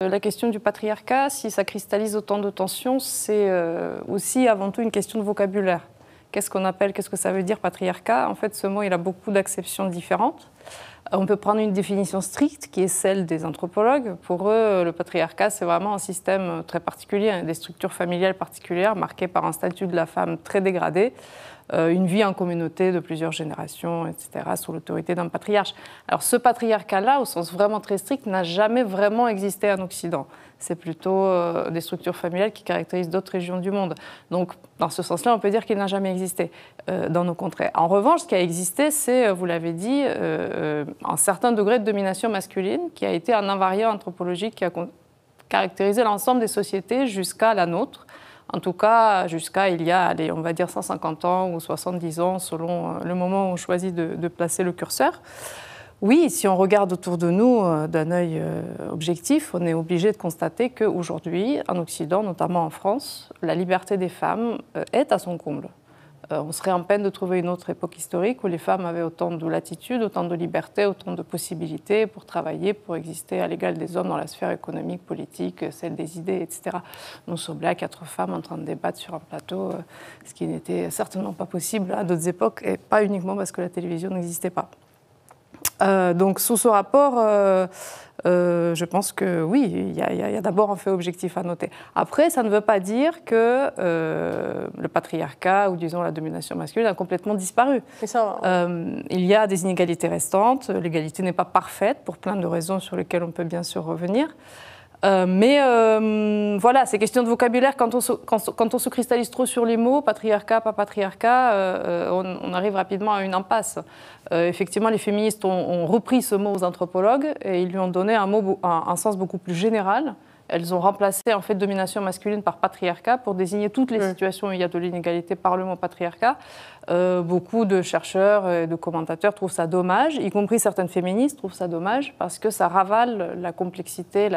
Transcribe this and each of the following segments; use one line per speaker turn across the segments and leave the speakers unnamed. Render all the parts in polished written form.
La question du patriarcat, si ça cristallise autant de tensions, c'est aussi avant tout une question de vocabulaire. Qu'est-ce qu'on appelle, qu'est-ce que ça veut dire patriarcat? En fait, ce mot, il a beaucoup d'acceptions différentes. On peut prendre une définition stricte qui est celle des anthropologues. Pour eux, le patriarcat, c'est vraiment un système très particulier, des structures familiales particulières marquées par un statut de la femme très dégradé, une vie en communauté de plusieurs générations, etc., sous l'autorité d'un patriarche. Alors ce patriarcat-là, au sens vraiment très strict, n'a jamais vraiment existé en Occident. C'est plutôt des structures familiales qui caractérisent d'autres régions du monde. Donc, dans ce sens-là, on peut dire qu'il n'a jamais existé dans nos contrées. En revanche, ce qui a existé, c'est, vous l'avez dit, un certain degré de domination masculine qui a été un invariant anthropologique qui a caractérisé l'ensemble des sociétés jusqu'à la nôtre. En tout cas, jusqu'à il y a, allez, on va dire 150 ans ou 70 ans, selon le moment où on choisit de placer le curseur. Oui, si on regarde autour de nous d'un œil objectif, on est obligé de constater qu'aujourd'hui, en Occident, notamment en France, la liberté des femmes est à son comble. On serait en peine de trouver une autre époque historique où les femmes avaient autant de latitude, autant de liberté, autant de possibilités pour travailler, pour exister à l'égal des hommes dans la sphère économique, politique, celle des idées, etc. Nous sommes là, 4 femmes en train de débattre sur un plateau, ce qui n'était certainement pas possible à d'autres époques, et pas uniquement parce que la télévision n'existait pas. Donc sous ce rapport, je pense que oui, il y a d'abord un fait objectif à noter. Après, ça ne veut pas dire que le patriarcat ou disons la domination masculine a complètement disparu.
Ça,
il y a des inégalités restantes, l'égalité n'est pas parfaite pour plein de raisons sur lesquelles on peut bien sûr revenir. Mais voilà, c'est question de vocabulaire. Quand on se cristallise trop sur les mots, patriarcat, pas patriarcat, on arrive rapidement à une impasse. Effectivement, les féministes ont repris ce mot aux anthropologues et ils lui ont donné un sens beaucoup plus général. Elles ont remplacé en fait domination masculine par patriarcat pour désigner toutes les situations où il y a de l'inégalité par le mot patriarcat. Beaucoup de chercheurs et de commentateurs trouvent ça dommage, y compris certaines féministes trouvent ça dommage parce que ça ravale la complexité,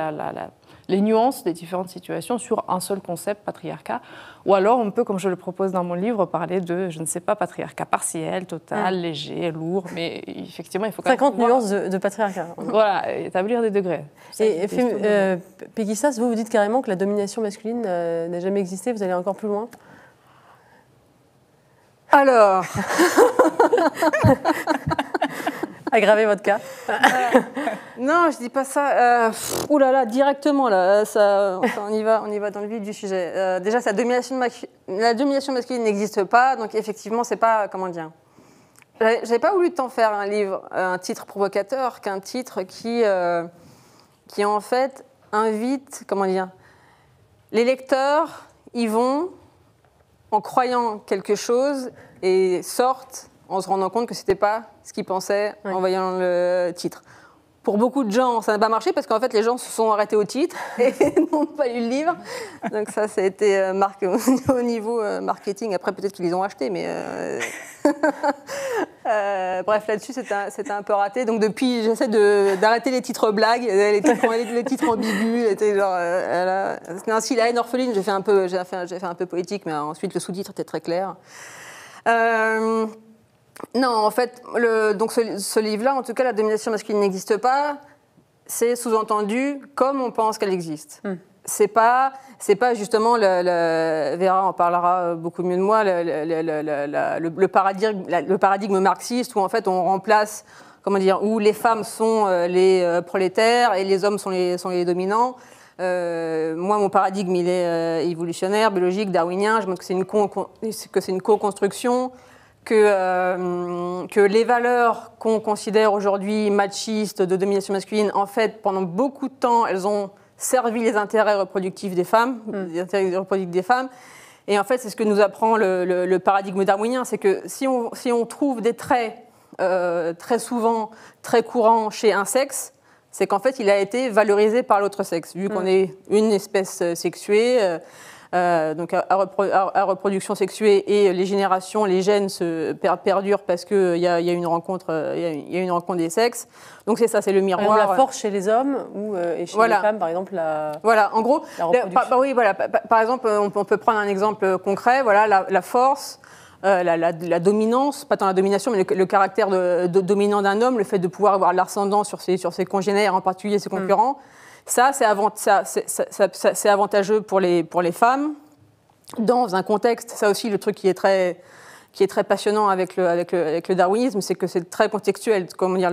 les nuances des différentes situations sur un seul concept, patriarcat. Ou alors on peut, comme je le propose dans mon livre, parler de, je ne sais pas, patriarcat partiel, total, léger, lourd, mais effectivement il faut quand même
50 nuances de patriarcat.
Voilà, établir des degrés.
Et Peggy Sass, vous dites carrément que la domination masculine n'a jamais existé, vous allez encore plus loin?
Alors,
aggravez votre cas.
non, je dis pas ça. Ouh là là, directement là, on y va dans le vif du sujet. Déjà, la domination masculine n'existe pas, donc effectivement, c'est pas comment dire. J'avais pas voulu t'en faire un livre, un titre provocateur, qu'un titre qui en fait invite, comment dire, les lecteurs y vont en croyant quelque chose et sortent en se rendant compte que ce n'était pas ce qu'ils pensaient en voyant le titre. Pour beaucoup de gens, ça n'a pas marché parce qu'en fait, les gens se sont arrêtés au titre et n'ont pas lu le livre. Donc ça a été marqué au niveau marketing. Après, peut-être qu'ils les ont achetés, mais... bref, là-dessus, c'était un peu raté. Donc depuis, j'essaie d'arrêter les titres blagues, les titres ambigus. C'était ainsi la haine orpheline. J'ai fait un peu poétique, mais ensuite le sous-titre était très clair. Non, en fait, donc ce livre-là, en tout cas, la domination masculine n'existe pas. C'est sous-entendu comme on pense qu'elle existe. C'est pas justement, Vera en parlera beaucoup mieux de moi, le paradigme marxiste où en fait on remplace, comment dire, où les femmes sont les prolétaires et les hommes sont les dominants. Moi, mon paradigme, il est évolutionnaire, biologique, darwinien. Je pense que c'est une co-construction, que les valeurs qu'on considère aujourd'hui machistes, de domination masculine, en fait, pendant beaucoup de temps, elles ont servi les intérêts reproductifs des femmes, les intérêts reproductifs des femmes. Et en fait, c'est ce que nous apprend le paradigme darwinien, c'est que si on trouve des traits très souvent, très courants chez un sexe, c'est qu'en fait, il a été valorisé par l'autre sexe, vu qu'on est une espèce sexuée, donc à reproduction sexuée, et les générations, les gènes se perdurent parce qu'il y a une rencontre, il y a une rencontre des sexes. Donc c'est ça, c'est le miroir.
La force chez les hommes et chez les femmes, par exemple,
voilà, en gros,
la reproduction.
oui, voilà. Par exemple, on peut prendre un exemple concret. Voilà, la force. La dominance, pas tant la domination, mais le caractère dominant d'un homme, le fait de pouvoir avoir l'ascendant sur ses congénères, en particulier ses concurrents, Ça, c'est avantageux pour les femmes. Dans un contexte, ça aussi, le truc qui est très passionnant avec le darwinisme, c'est que c'est très contextuel. Comment dire,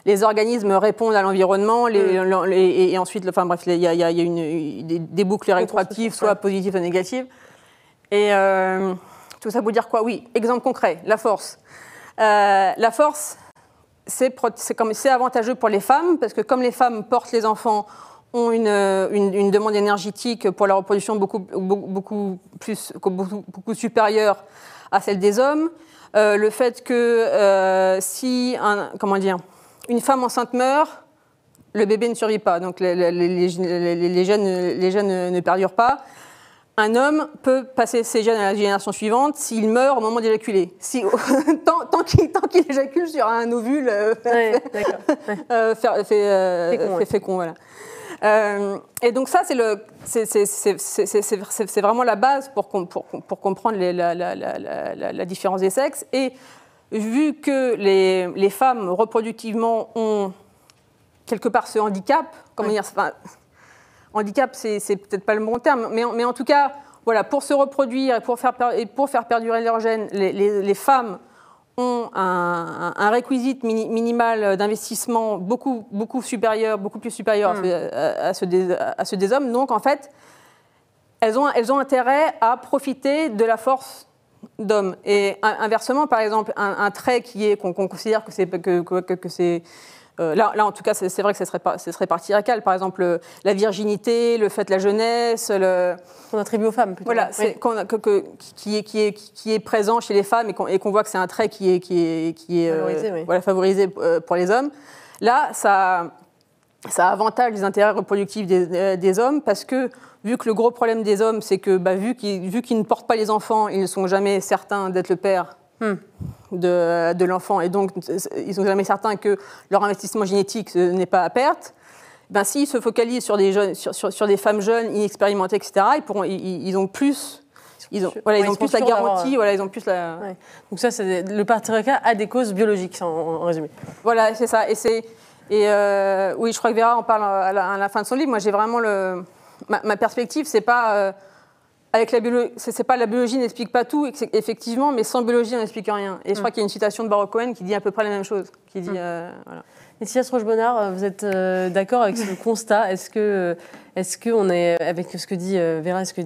les organismes répondent à l'environnement, et ensuite, enfin bref, il y a des boucles rétroactives, soit positives ou négatives. Et tout ça pour dire quoi? Oui, exemple concret, la force. La force, c'est avantageux pour les femmes, parce que comme les femmes portent les enfants, ont une demande énergétique pour la reproduction beaucoup supérieure à celle des hommes. Le fait que si une femme enceinte meurt, le bébé ne survit pas, donc les gènes ne perdurent pas. Un homme peut passer ses gènes à la génération suivante s'il meurt au moment d'éjaculer. Tant qu'il éjacule sur un ovule fécond. Voilà. Et donc ça, c'est vraiment la base pour comprendre la différence des sexes. Et vu que les femmes reproductivement ont quelque part ce handicap, comment dire, handicap, c'est peut-être pas le bon terme, mais en tout cas, voilà, pour se reproduire et pour faire perdurer leurs gènes, les femmes ont un réquisite minimal d'investissement beaucoup plus supérieur à ceux des hommes. Donc, en fait, elles ont intérêt à profiter de la force d'hommes. Et inversement, par exemple, un trait qu'on considère que c'est là, en tout cas, c'est vrai que ce serait patriarcal. Par exemple, la virginité, le fait de la jeunesse.
Qu'on attribue aux femmes, plutôt.
Voilà, qui est présent chez les femmes et qu'on voit que c'est un trait qui est favorisé pour les hommes. Là, ça avantage les intérêts reproductifs des hommes parce que, vu que le gros problème des hommes, c'est que vu qu'ils ne portent pas les enfants, ils ne sont jamais certains d'être le père de l'enfant, et donc ils ne sont jamais certains que leur investissement génétique n'est pas à perte. S'ils se focalisent sur des femmes jeunes, inexpérimentées, etc., ils ont plus la garantie. Ils ont plus la...
Ouais. Donc ça, le patriarcat a des causes biologiques, en résumé. Voilà,
c'est ça. Oui, je crois que Vera en parle à la fin de son livre. Moi, j'ai vraiment ma perspective, c'est pas... Avec la biologie, c'est pas la biologie n'explique pas tout, effectivement, mais sans biologie, on n'explique rien. Et je crois qu'il y a une citation de Baruch Cohen qui dit à peu près la même chose. Qui dit, voilà.
Laetitia Sroche-Bonnard, vous êtes d'accord avec ce constat? Est-ce que on est avec ce que dit Vera, ce que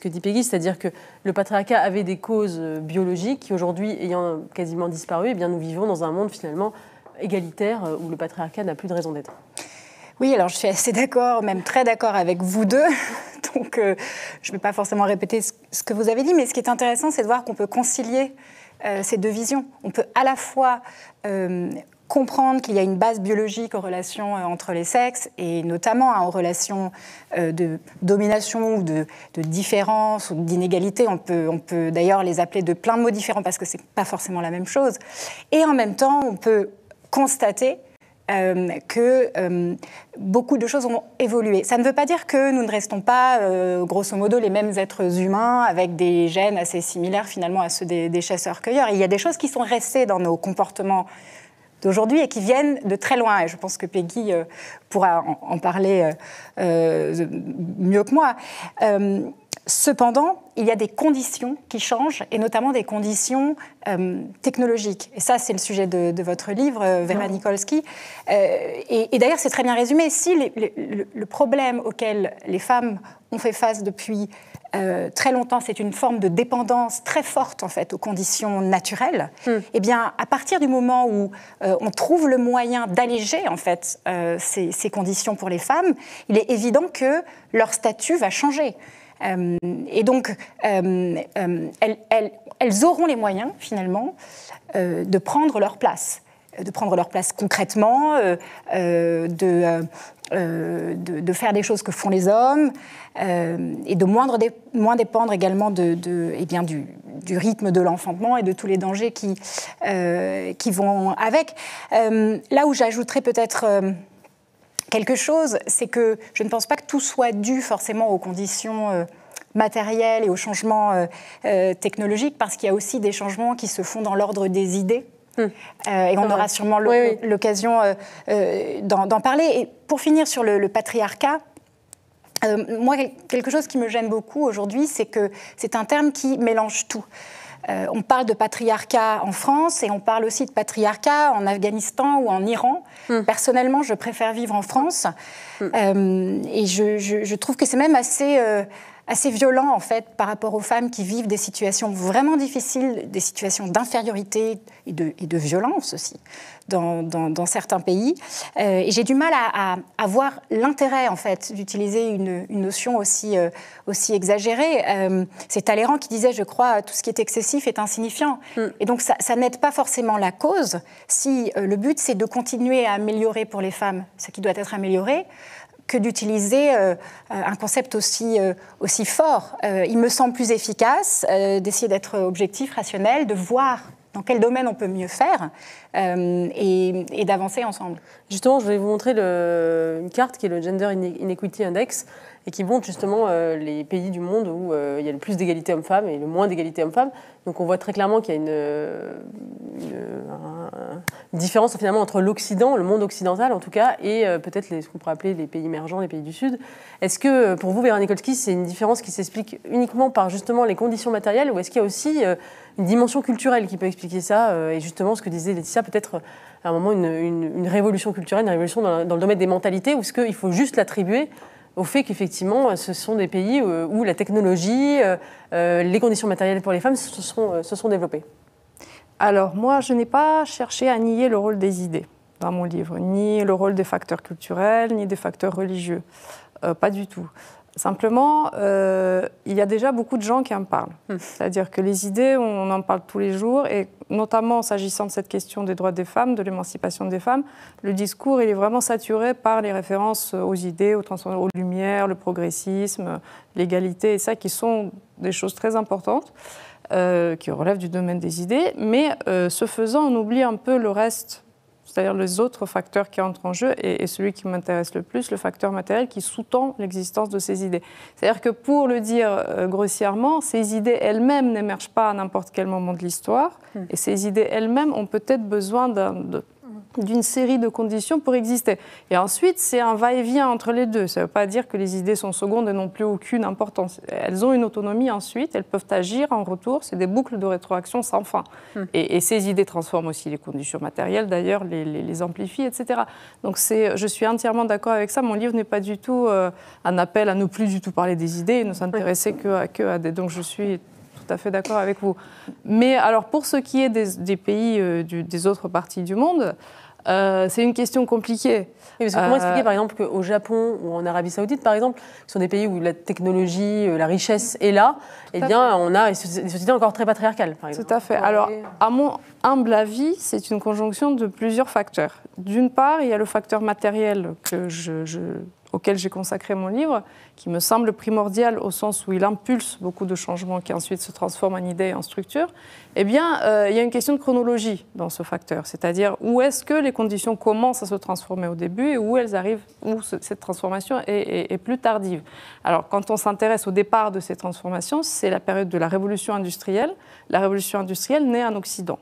dit Peggy, c'est-à-dire que le patriarcat avait des causes biologiques qui aujourd'hui, ayant quasiment disparu, eh bien nous vivons dans un monde finalement égalitaire où le patriarcat n'a plus de raison d'être?
Oui, alors je suis assez d'accord, même très d'accord avec vous deux. Donc, je ne vais pas forcément répéter ce que vous avez dit, mais ce qui est intéressant, c'est de voir qu'on peut concilier ces deux visions. On peut à la fois comprendre qu'il y a une base biologique aux relations entre les sexes, et notamment aux relations de domination ou de différence ou d'inégalité. On peut d'ailleurs les appeler de plein de mots différents parce que ce n'est pas forcément la même chose. Et en même temps, on peut constater que beaucoup de choses ont évolué. Ça ne veut pas dire que nous ne restons pas, grosso modo, les mêmes êtres humains avec des gènes assez similaires finalement à ceux des chasseurs-cueilleurs. Il y a des choses qui sont restées dans nos comportements d'aujourd'hui et qui viennent de très loin. Et je pense que Peggy pourra en parler mieux que moi. Cependant, il y a des conditions qui changent, et notamment des conditions technologiques. Et ça, c'est le sujet de votre livre, Vera Nikolsky. Et d'ailleurs, c'est très bien résumé. Si le problème auquel les femmes ont fait face depuis très longtemps, c'est une forme de dépendance très forte, en fait, aux conditions naturelles, eh bien, à partir du moment où on trouve le moyen d'alléger, en fait, ces conditions pour les femmes, il est évident que leur statut va changer. Et donc, elles auront les moyens, finalement, de prendre leur place concrètement, de faire des choses que font les hommes, et de moins dépendre également du rythme de l'enfantement et de tous les dangers qui vont avec. Là où j'ajouterais peut-être quelque chose, c'est que je ne pense pas que tout soit dû forcément aux conditions matérielles et aux changements technologiques, parce qu'il y a aussi des changements qui se font dans l'ordre des idées. Et on aura sûrement l'occasion d'en parler. Et pour finir sur le patriarcat, moi, quelque chose qui me gêne beaucoup aujourd'hui, c'est que c'est un terme qui mélange tout. On parle de patriarcat en France et on parle aussi de patriarcat en Afghanistan ou en Iran. Personnellement, je préfère vivre en France. Et je trouve que c'est même assez violent, en fait, par rapport aux femmes qui vivent des situations vraiment difficiles, des situations d'infériorité et de violence aussi dans certains pays. Et j'ai du mal à voir l'intérêt, en fait, d'utiliser une notion aussi exagérée. C'est Talleyrand qui disait, je crois, tout ce qui est excessif est insignifiant. Et donc, ça n'aide pas forcément la cause si le but, c'est de continuer à améliorer pour les femmes ce qui doit être amélioré, que d'utiliser un concept aussi fort. Il me semble plus efficace d'essayer d'être objectif, rationnel, de voir dans quel domaine on peut mieux faire et d'avancer ensemble.
Justement, je vais vous montrer une carte qui est le Gender Inequity Index et qui montre justement les pays du monde où il y a le plus d'égalité hommes-femmes et le moins d'égalité hommes-femmes. Donc on voit très clairement qu'il y a une différence finalement entre l'Occident, le monde occidental en tout cas, et peut-être ce qu'on pourrait appeler les pays émergents, les pays du Sud. Est-ce que pour vous, Vera Nikolski, c'est une différence qui s'explique uniquement par justement les conditions matérielles ou est-ce qu'il y a aussi une dimension culturelle qui peut expliquer ça et justement ce que disait Laetitia, peut-être à un moment une révolution culturelle, une révolution dans le domaine des mentalités ou est-ce qu'il faut juste l'attribuer au fait qu'effectivement, ce sont des pays où la technologie, les conditions matérielles pour les femmes se sont développées?
Alors, moi, je n'ai pas cherché à nier le rôle des idées dans mon livre, ni le rôle des facteurs culturels, ni des facteurs religieux. Pas du tout. Simplement, il y a déjà beaucoup de gens qui en parlent. C'est-à-dire que les idées, on en parle tous les jours, et notamment s'agissant de cette question des droits des femmes, de l'émancipation des femmes, le discours il est vraiment saturé par les références aux idées, aux lumières, le progressisme, l'égalité, et ça qui sont des choses très importantes, qui relèvent du domaine des idées. Mais ce faisant, on oublie un peu le reste, c'est-à-dire les autres facteurs qui entrent en jeu, et celui qui m'intéresse le plus, le facteur matériel qui sous-tend l'existence de ces idées. C'est-à-dire que pour le dire grossièrement, ces idées elles-mêmes n'émergent pas à n'importe quel moment de l'histoire, et ces idées elles-mêmes ont peut-être besoin d'une série de conditions pour exister. Et ensuite, c'est un va-et-vient entre les deux. Ça ne veut pas dire que les idées sont secondes et n'ont plus aucune importance. Elles ont une autonomie ensuite, elles peuvent agir en retour, c'est des boucles de rétroaction sans fin. Et ces idées transforment aussi les conditions matérielles, d'ailleurs, les amplifient, etc. Donc je suis entièrement d'accord avec ça. Mon livre n'est pas du tout un appel à ne plus du tout parler des idées et ne s'intéresser que à des... Donc je suis tout à fait d'accord avec vous. Mais alors, pour ce qui est des pays des autres parties du monde, c'est une question compliquée.
Oui, comment expliquer, par exemple, qu'au Japon ou en Arabie Saoudite, par exemple, qui sont des pays où la technologie, la richesse est là, eh bien, on a des sociétés encore très patriarcales, par exemple.
Tout à fait. Alors, à mon humble avis, c'est une conjonction de plusieurs facteurs. D'une part, il y a le facteur matériel auquel j'ai consacré mon livre, qui me semble primordial au sens où il impulse beaucoup de changements qui ensuite se transforment en idées et en structures. Eh bien, il y a une question de chronologie dans ce facteur, c'est-à-dire où est-ce que les conditions commencent à se transformer au début et où elles arrivent, où cette transformation est plus tardive. Alors, quand on s'intéresse au départ de ces transformations, c'est la période de la révolution industrielle. La révolution industrielle naît en Occident.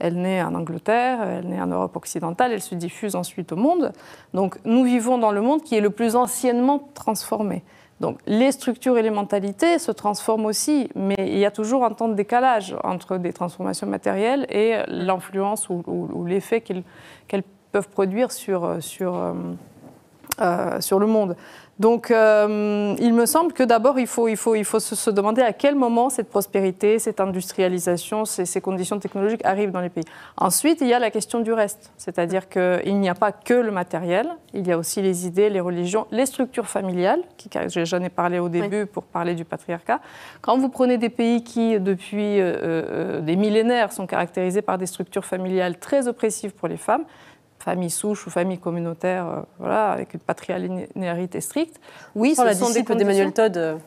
Elle naît en Angleterre, elle naît en Europe occidentale, elle se diffuse ensuite au monde. Donc nous vivons dans le monde qui est le plus anciennement transformé. Donc les structures et les mentalités se transforment aussi, mais il y a toujours un temps de décalage entre des transformations matérielles et l'influence ou l'effet qu'elles peuvent produire sur le monde. Donc, il me semble que d'abord, il faut se demander à quel moment cette prospérité, cette industrialisation, ces conditions technologiques arrivent dans les pays. Ensuite, il y a la question du reste, c'est-à-dire qu'il n'y a pas que le matériel, il y a aussi les idées, les religions, les structures familiales, j'en ai parlé au début pour parler du patriarcat. Quand vous prenez des pays qui, depuis des millénaires, sont caractérisés par des structures familiales très oppressives pour les femmes famille souche ou famille communautaire, voilà, avec une patrilinéarité stricte. Oui,
ce sont des conditions d'Emmanuel Todd.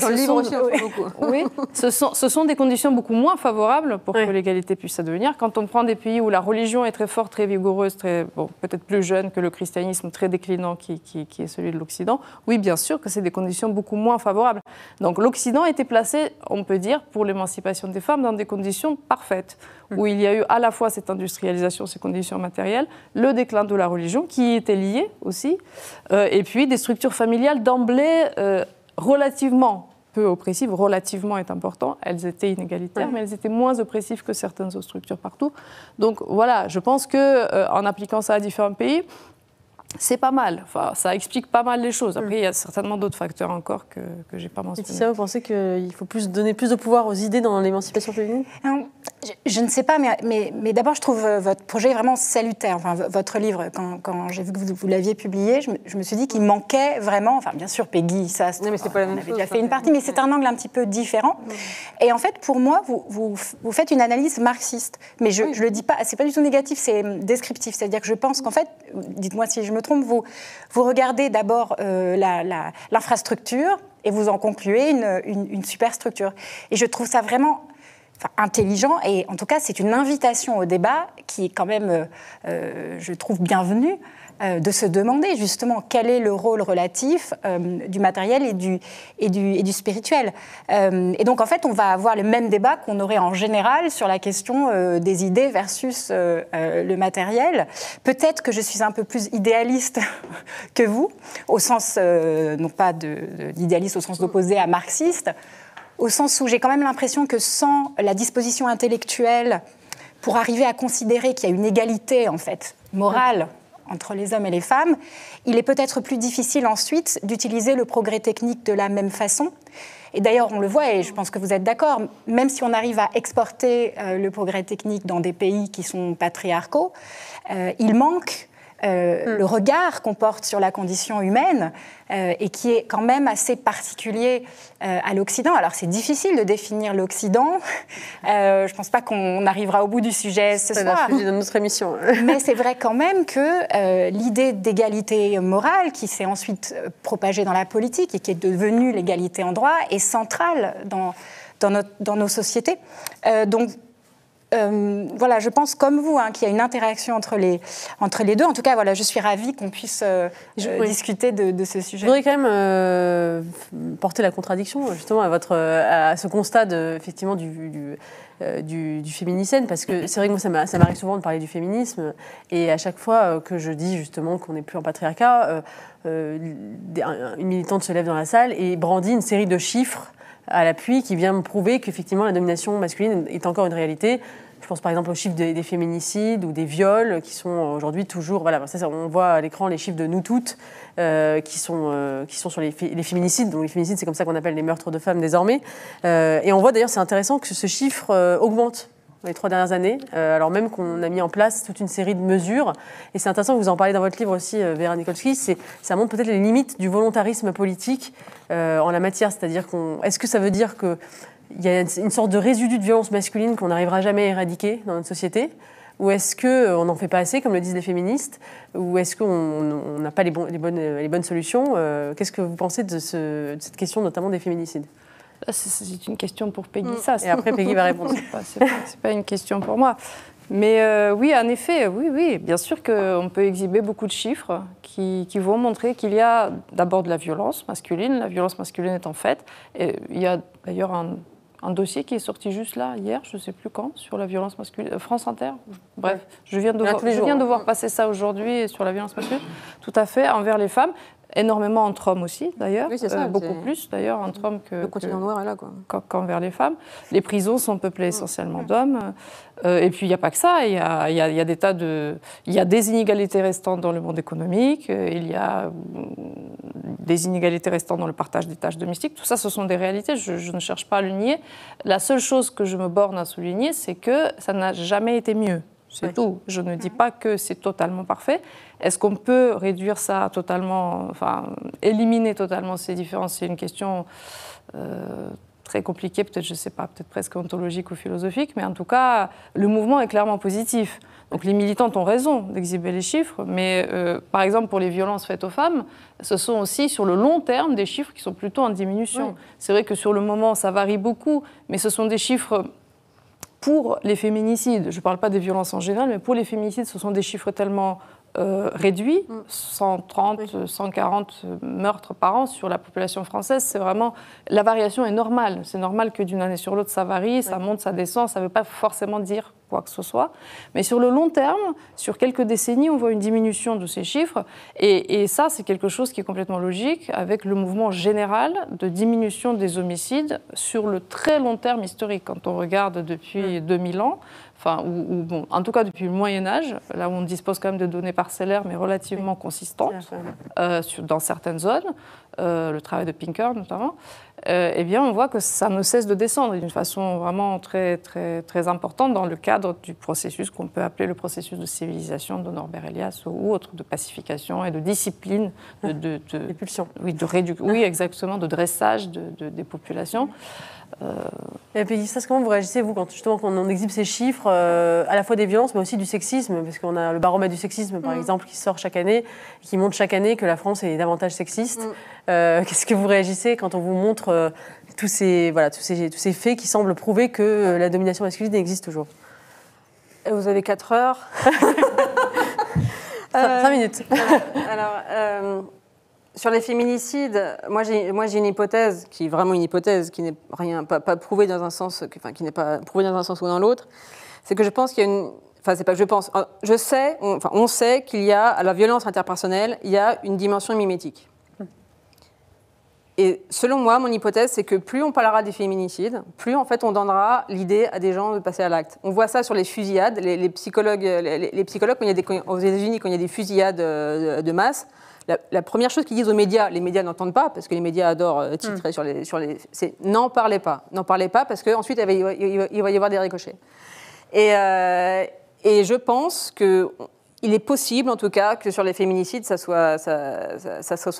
Dans le livre aussi, on fait beaucoup.
Oui, ce sont des conditions beaucoup moins favorables pour que l'égalité puisse advenir. Quand on prend des pays où la religion est très forte, très vigoureuse, peut-être plus jeune que le christianisme, très déclinant qui est celui de l'Occident, oui, bien sûr que c'est des conditions beaucoup moins favorables. Donc l'Occident était placé, on peut dire, pour l'émancipation des femmes dans des conditions parfaites, où il y a eu à la fois cette industrialisation, ces conditions matérielles, le déclin de la religion, qui était lié aussi, et puis des structures familiales d'emblée relativement peu oppressives, relativement est important, elles étaient inégalitaires, mais elles étaient moins oppressives que certaines autres structures partout. Donc voilà, je pense qu'en appliquant ça à différents pays, c'est pas mal. Enfin, ça explique pas mal les choses. Après, il y a certainement d'autres facteurs encore que je n'ai pas mentionnés.
Laetitia, vous pensez qu'il faut donner plus de pouvoir aux idées dans l'émancipation féminine ?
Je ne sais pas, mais d'abord, je trouve votre projet vraiment salutaire. Enfin, votre livre, quand j'ai vu que vous l'aviez publié, je me suis dit qu'il manquait vraiment... Enfin, bien sûr, Peggy, ça,
non, mais c'est pas la même
on avait
chose,
déjà fait une partie, mais c'est un angle un petit peu différent. Et en fait, pour moi, vous faites une analyse marxiste. Mais je le dis pas, c'est pas du tout négatif, c'est descriptif. C'est-à-dire que je pense qu'en fait, dites-moi si je me trompe, vous regardez d'abord l'infrastructure et vous en concluez une superstructure. Et je trouve ça vraiment intelligent, et en tout cas, c'est une invitation au débat qui est quand même, je trouve, bienvenue, de se demander justement quel est le rôle relatif du matériel et du spirituel. Et donc, en fait, on va avoir le même débat qu'on aurait en général sur la question des idées versus le matériel. Peut-être que je suis un peu plus idéaliste que vous, au sens, non pas d'idéaliste au sens opposé à marxiste, au sens où j'ai quand même l'impression que sans la disposition intellectuelle pour arriver à considérer qu'il y a une égalité, en fait, morale entre les hommes et les femmes, il est peut-être plus difficile ensuite d'utiliser le progrès technique de la même façon. Et d'ailleurs, on le voit, et je pense que vous êtes d'accord, même si on arrive à exporter le progrès technique dans des pays qui sont patriarcaux, il manque le regard qu'on porte sur la condition humaine et qui est quand même assez particulier à l'Occident. Alors, c'est difficile de définir l'Occident. Je ne pense pas qu'on arrivera au bout du sujet ce soir.
C'est le sujet de notre émission.
Mais c'est vrai quand même que l'idée d'égalité morale, qui s'est ensuite propagée dans la politique et qui est devenue l'égalité en droit, est centrale dans nos sociétés. Donc, voilà, je pense comme vous qu'il y a une interaction entre les deux. En tout cas, voilà, je suis ravie qu'on puisse discuter de ce sujet.
Je voudrais quand même porter la contradiction justement à ce constat effectivement du féminicide, parce que c'est vrai que moi ça m'arrive souvent de parler du féminisme, et à chaque fois que je dis justement qu'on n'est plus en patriarcat, une militante se lève dans la salle et brandit une série de chiffres à l'appui qui vient me prouver qu'effectivement la domination masculine est encore une réalité. Je pense par exemple aux chiffres des féminicides ou des viols qui sont aujourd'hui toujours... Voilà, ça, on voit à l'écran les chiffres de Nous Toutes qui sont sur les féminicides. Donc les féminicides, c'est comme ça qu'on appelle les meurtres de femmes désormais. Et on voit d'ailleurs, c'est intéressant que ce chiffre augmente dans les 3 dernières années, alors même qu'on a mis en place toute une série de mesures. Et c'est intéressant que vous en parlez dans votre livre aussi, Vera Nikolski, ça montre peut-être les limites du volontarisme politique en la matière. C'est-à-dire est-ce que ça veut dire qu'il y a une sorte de résidu de violence masculine qu'on n'arrivera jamais à éradiquer dans notre société ? Ou est-ce qu'on n'en fait pas assez, comme le disent les féministes ? Ou est-ce qu'on n'a pas les bonnes solutions ? Qu'est-ce que vous pensez de cette question, notamment des féminicides ?
C'est une question pour Peggy, ça.
Et après, Peggy va répondre.
C'est pas une question pour moi. Mais oui, en effet, oui, bien sûr qu'on peut exhiber beaucoup de chiffres qui vont montrer qu'il y a d'abord de la violence masculine. La violence masculine est en fait. Et il y a d'ailleurs un dossier qui est sorti juste là, hier, je ne sais plus quand, sur la violence masculine. France Inter, bref, je viens de voir passer ça aujourd'hui sur la violence masculine, tout à fait, envers les femmes. Énormément entre hommes aussi, d'ailleurs, oui, beaucoup plus d'ailleurs entre hommes qu'envers les femmes. Les prisons sont peuplées essentiellement d'hommes. Et puis il n'y a pas que ça, il y a des inégalités restantes dans le monde économique, il y a des inégalités restantes dans le partage des tâches domestiques. Tout ça, ce sont des réalités, je ne cherche pas à le nier. La seule chose que je me borne à souligner, c'est que ça n'a jamais été mieux. C'est tout. Je ne dis pas que c'est totalement parfait. Est-ce qu'on peut réduire ça totalement, éliminer totalement ces différences ? C'est une question très compliqué, peut-être, je ne sais pas, peut-être presque ontologique ou philosophique, mais en tout cas, le mouvement est clairement positif. Donc les militantes ont raison d'exhiber les chiffres, mais par exemple pour les violences faites aux femmes, ce sont aussi sur le long terme des chiffres qui sont plutôt en diminution. Oui. C'est vrai que sur le moment, ça varie beaucoup, mais ce sont des chiffres pour les féminicides. Je ne parle pas des violences en général, mais pour les féminicides, ce sont des chiffres tellement réduits, 130, oui. 140 meurtres par an sur la population française. C'est vraiment, la variation est normale. C'est normal que d'une année sur l'autre, ça varie, oui. Ça monte, ça descend. Ça ne veut pas forcément dire quoi que ce soit. Mais sur le long terme, sur quelques décennies, on voit une diminution de ces chiffres. Et ça, c'est quelque chose qui est complètement logique avec le mouvement général de diminution des homicides sur le très long terme historique. Quand on regarde depuis 2000 ans, enfin, bon, en tout cas depuis le Moyen-Âge, là où on dispose quand même de données parcellaires, mais relativement consistantes, dans certaines zones, le travail de Pinker notamment, eh bien, on voit que ça ne cesse de descendre d'une façon vraiment très, très, très importante dans le cadre du processus qu'on peut appeler le processus de civilisation de Norbert Elias ou autre, de pacification et de discipline,
des pulsions.
Oui, oui, exactement, de dressage des populations.
Et puis, comment vous réagissez, vous, quand on exhibe ces chiffres, à la fois des violences, mais aussi du sexisme, parce qu'on a le baromètre du sexisme, par exemple, qui sort chaque année, qui montre chaque année que la France est davantage sexiste. Qu'est-ce que vous réagissez quand on vous montre tous ces faits qui semblent prouver que la domination masculine existe toujours?
Vous avez 4 heures.
5 minutes.
Alors, sur les féminicides, moi j'ai une hypothèse qui est vraiment une hypothèse, qui n'est pas prouvée dans un sens, qui n'est pas prouvée dans un sens ou dans l'autre. C'est que je pense qu'il y a une, enfin c'est pas que je pense, je sais, on sait qu'il y a à la violence interpersonnelle, il y a une dimension mimétique. Et selon moi, mon hypothèse, c'est que plus on parlera des féminicides, plus en fait on donnera l'idée à des gens de passer à l'acte. On voit ça sur les fusillades, les psychologues, aux États-Unis, quand il y a des fusillades de masse. La première chose qu'ils disent aux médias, les médias n'entendent pas, parce que les médias adorent titrer c'est n'en parlez pas. N'en parlez pas, parce qu'ensuite il va y avoir des ricochets. Et je pense qu'il est possible, en tout cas, que sur les féminicides, ça soit.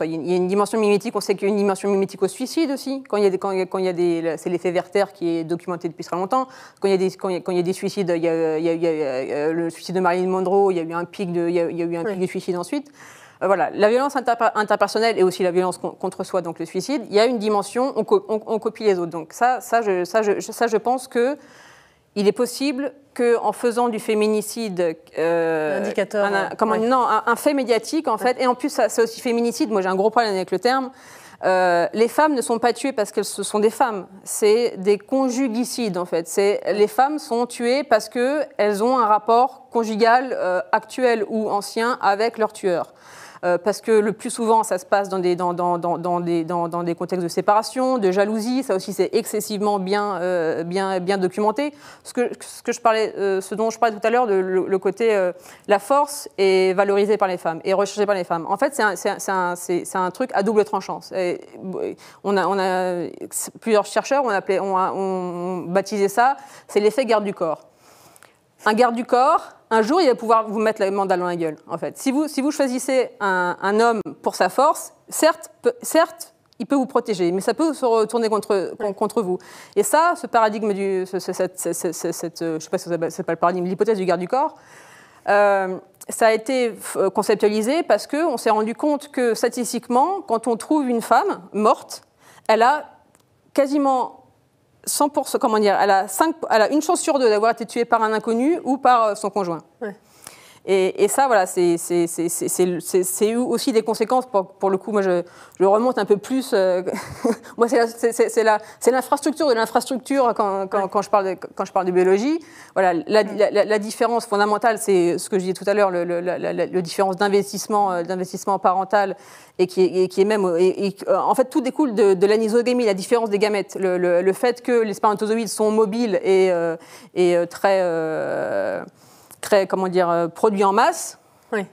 Il y a une dimension mimétique, on sait qu'il y a une dimension mimétique au suicide aussi. C'est l'effet Werther qui est documenté depuis très longtemps. Quand il y a des suicides, il y a le suicide de Marilyn Monroe, il y a eu un pic de suicide ensuite. Voilà, la violence interpersonnelle et aussi la violence contre soi, donc le suicide, il y a une dimension, on copie les autres. Donc je pense que il est possible qu'en faisant du féminicide
indicateur,
un fait médiatique en fait, et en plus c'est aussi féminicide. Moi j'ai un gros problème avec le terme. Les femmes ne sont pas tuées parce qu'elles sont des femmes, c'est des conjugicides en fait. Les femmes sont tuées parce qu'elles ont un rapport conjugal actuel ou ancien avec leur tueur. Parce que le plus souvent, ça se passe dans des contextes de séparation, de jalousie. Ça aussi, c'est excessivement bien documenté. Ce dont je parlais tout à l'heure, le côté la force est valorisée par les femmes et recherchée par les femmes. En fait, c'est un truc à double tranchant. On a plusieurs chercheurs ont baptisé ça, c'est l'effet garde du corps. Un garde du corps, un jour, il va pouvoir vous mettre la mandale dans la gueule, en fait. Si vous choisissez un homme pour sa force, certes, il peut vous protéger, mais ça peut se retourner contre vous. Et ça, ce paradigme je ne sais pas si c'est pas le paradigme, l'hypothèse du garde du corps, ça a été conceptualisé parce qu'on s'est rendu compte que statistiquement, quand on trouve une femme morte, elle a quasiment 100%, comment dire, elle a une chance sur 2 d'avoir été tuée par un inconnu ou par son conjoint. Ouais. Et ça, voilà, c'est aussi des conséquences. Pour le coup, moi, je remonte un peu plus. Moi, c'est l'infrastructure de l'infrastructure quand je parle de biologie. Voilà, la différence fondamentale, c'est ce que je disais tout à l'heure, la différence d'investissement parental et qui est même, en fait, tout découle de l'anisogamie, la différence des gamètes, le fait que les spermatozoïdes sont mobiles et très, comment dire, produits en masse. Oui.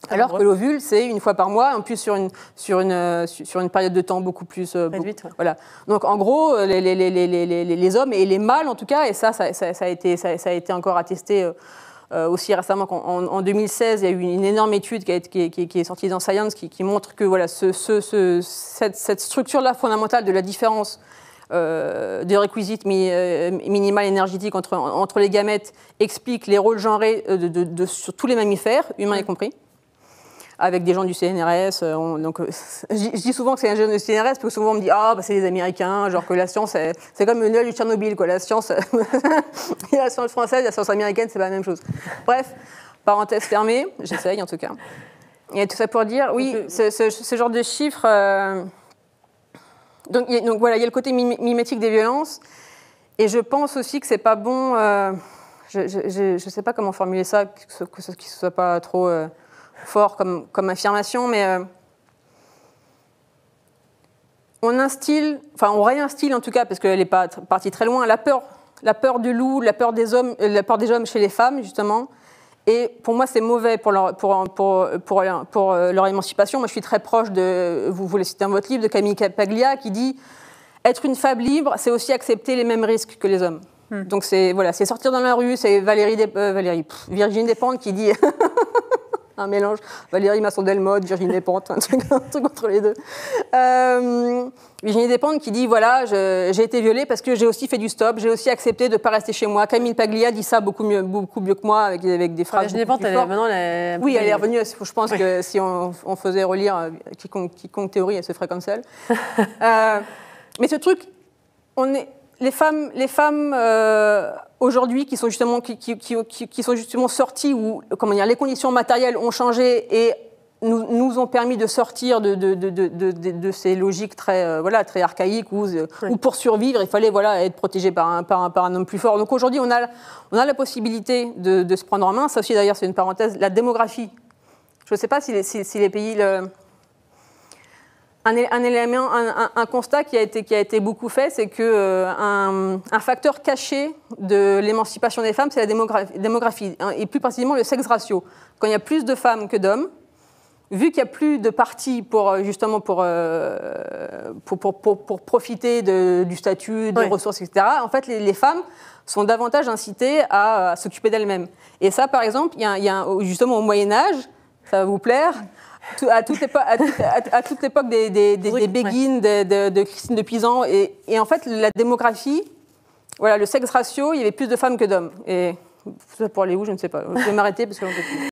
Alors que l'ovule, c'est une fois par mois, en plus sur une période de temps beaucoup plus réduite. Voilà. Donc en gros, les hommes et les mâles en tout cas, et ça a été encore attesté aussi récemment qu'en 2016, il y a eu une énorme étude qui est sortie dans Science qui montre que voilà cette structure-là fondamentale de la différence des requisites minimales énergétiques entre les gamètes explique les rôles genrés sur tous les mammifères, humains y compris, avec des gens du CNRS. Je dis souvent que c'est un jeune du CNRS, parce que souvent on me dit « Ah, bah, c'est les Américains, genre que la science, c'est comme le Noël du Tchernobyl, quoi. La science, il y a la science française, la science américaine, c'est pas la même chose. » Bref, parenthèse fermée, j'essaye en tout cas. Et tout ça pour dire, oui, ce genre de chiffres... Donc voilà, il y a le côté mimétique des violences. Et je pense aussi que c'est pas bon... je ne sais pas comment formuler ça, que ce ne soit pas trop fort comme affirmation, mais on réinstille en tout cas, parce qu'elle n'est pas partie très loin, la peur du loup, la peur des hommes chez les femmes, justement. Et pour moi, c'est mauvais pour leur émancipation. Moi, je suis très proche vous le citez dans votre livre, de Camille Paglia, qui dit « Être une femme libre, c'est aussi accepter les mêmes risques que les hommes. » Donc, c'est sortir dans la rue, c'est Virginie Despentes qui dit... un mélange, Valérie Masson-Delmotte, Virginie Despentes, un truc entre les deux. Virginie Despentes qui dit, voilà, j'ai été violée parce que j'ai aussi fait du stop, j'ai aussi accepté de ne pas rester chez moi. Camille Paglia dit ça beaucoup mieux que moi, avec des phrases
Virginie Despentes,
oui, elle est revenue, je pense que si on faisait relire quiconque théorie, elle se ferait comme celle. Mais ce truc, les femmes aujourd'hui qui sont justement sorties, où les conditions matérielles ont changé et nous ont permis de sortir de ces logiques très archaïques où pour survivre, il fallait être protégé par un homme plus fort. Donc aujourd'hui, on a la possibilité de se prendre en main. Ça aussi, d'ailleurs, c'est une parenthèse, la démographie. Je ne sais pas si les pays... Un constat qui a été beaucoup fait, c'est qu'un facteur caché de l'émancipation des femmes, c'est la démographie, et plus précisément le sexe ratio. Quand il y a plus de femmes que d'hommes, vu qu'il n'y a plus de partis pour profiter du statut, des ressources, etc., en fait, les femmes sont davantage incitées à s'occuper d'elles-mêmes. Et ça, par exemple, justement au Moyen-Âge, ça va vous plaire, à toute l'époque des Béguines, de Christine de Pisan, et en fait, la démographie, le sexe ratio, il y avait plus de femmes que d'hommes. Et ça pour aller où, je ne sais pas. Je vais m'arrêter parce que j'en peux plus.